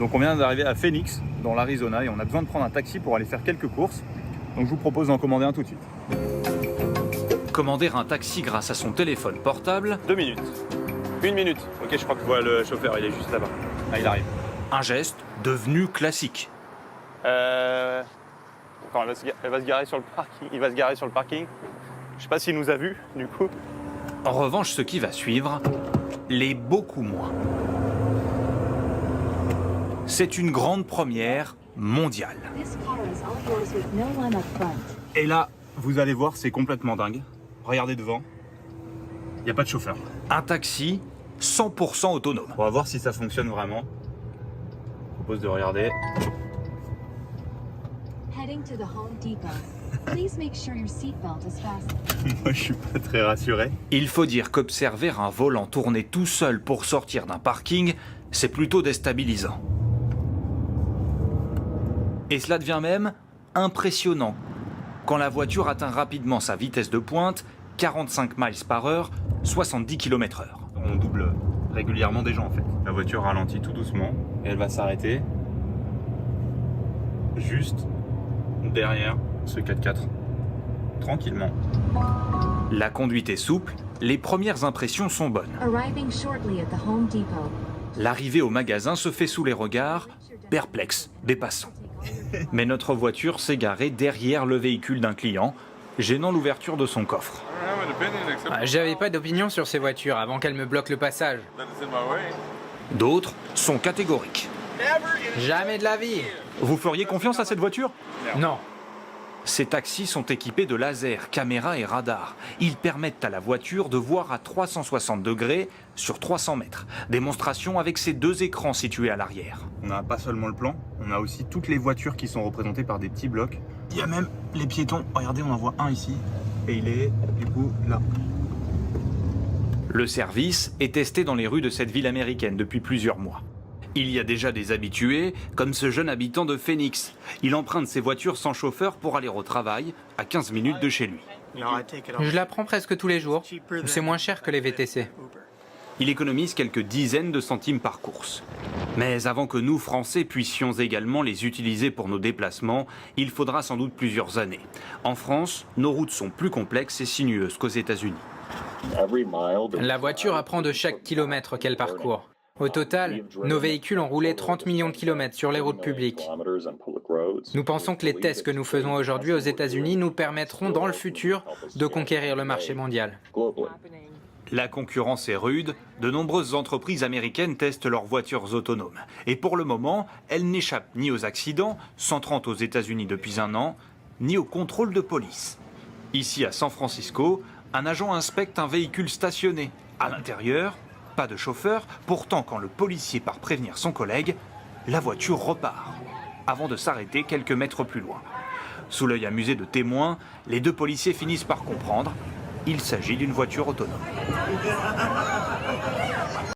Donc on vient d'arriver à Phoenix, dans l'Arizona, et on a besoin de prendre un taxi pour aller faire quelques courses. Donc je vous propose d'en commander un tout de suite. Commander un taxi grâce à son téléphone portable, 2 minutes. 1 minute. Ok, je crois que je vois le chauffeur, il est juste là-bas. Ah, il arrive. un geste devenu classique. Quand elle va se garer sur le parking. Il va se garer sur le parking. Je sais pas s'il nous a vus, du coup. En revanche, ce qui va suivre l'est beaucoup moins. C'est une grande première mondiale. Et là, vous allez voir, c'est complètement dingue. Regardez devant. Il n'y a pas de chauffeur. Un taxi 100% autonome. On va voir si ça fonctionne vraiment. Je vous propose de regarder. Heading to the Home Depot. Please make sure your seatbelt is fastened. Moi, je suis pas très rassuré. Il faut dire qu'observer un volant tourner tout seul pour sortir d'un parking, c'est plutôt déstabilisant. Et cela devient même impressionnant quand la voiture atteint rapidement sa vitesse de pointe, 45 miles par heure, 70 km/h. On double régulièrement des gens en fait. La voiture ralentit tout doucement et elle va s'arrêter juste derrière ce 4x4, tranquillement. La conduite est souple, les premières impressions sont bonnes. Arriving shortly at the Home Depot. L'arrivée au magasin se fait sous les regards perplexes des passants. Mais notre voiture s'est garée derrière le véhicule d'un client, gênant l'ouverture de son coffre. J'avais pas d'opinion sur ces voitures avant qu'elles me bloquent le passage. D'autres sont catégoriques. Jamais de la vie. Vous feriez confiance à cette voiture ? Non. Ces taxis sont équipés de lasers, caméras et radars. Ils permettent à la voiture de voir à 360 degrés sur 300 mètres. Démonstration avec ces deux écrans situés à l'arrière. On n'a pas seulement le plan, on a aussi toutes les voitures qui sont représentées par des petits blocs. Il y a même les piétons. Regardez, on en voit un ici. Et il est du coup là. Le service est testé dans les rues de cette ville américaine depuis plusieurs mois. Il y a déjà des habitués, comme ce jeune habitant de Phoenix. Il emprunte ses voitures sans chauffeur pour aller au travail, à 15 minutes de chez lui. Je la prends presque tous les jours. C'est moins cher que les VTC. Il économise quelques dizaines de centimes par course. Mais avant que nous, Français, puissions également les utiliser pour nos déplacements, il faudra sans doute plusieurs années. En France, nos routes sont plus complexes et sinueuses qu'aux États-Unis. La voiture apprend de chaque kilomètre qu'elle parcourt. Au total, nos véhicules ont roulé 30 millions de kilomètres sur les routes publiques. Nous pensons que les tests que nous faisons aujourd'hui aux États-Unis nous permettront dans le futur de conquérir le marché mondial. La concurrence est rude, de nombreuses entreprises américaines testent leurs voitures autonomes. Et pour le moment, elles n'échappent ni aux accidents, 130 aux États-Unis depuis un an, ni aux contrôles de police. Ici à San Francisco, un agent inspecte un véhicule stationné. À l'intérieur, pas de chauffeur, pourtant quand le policier part prévenir son collègue, la voiture repart, avant de s'arrêter quelques mètres plus loin. Sous l'œil amusé de témoins, les deux policiers finissent par comprendre, il s'agit d'une voiture autonome.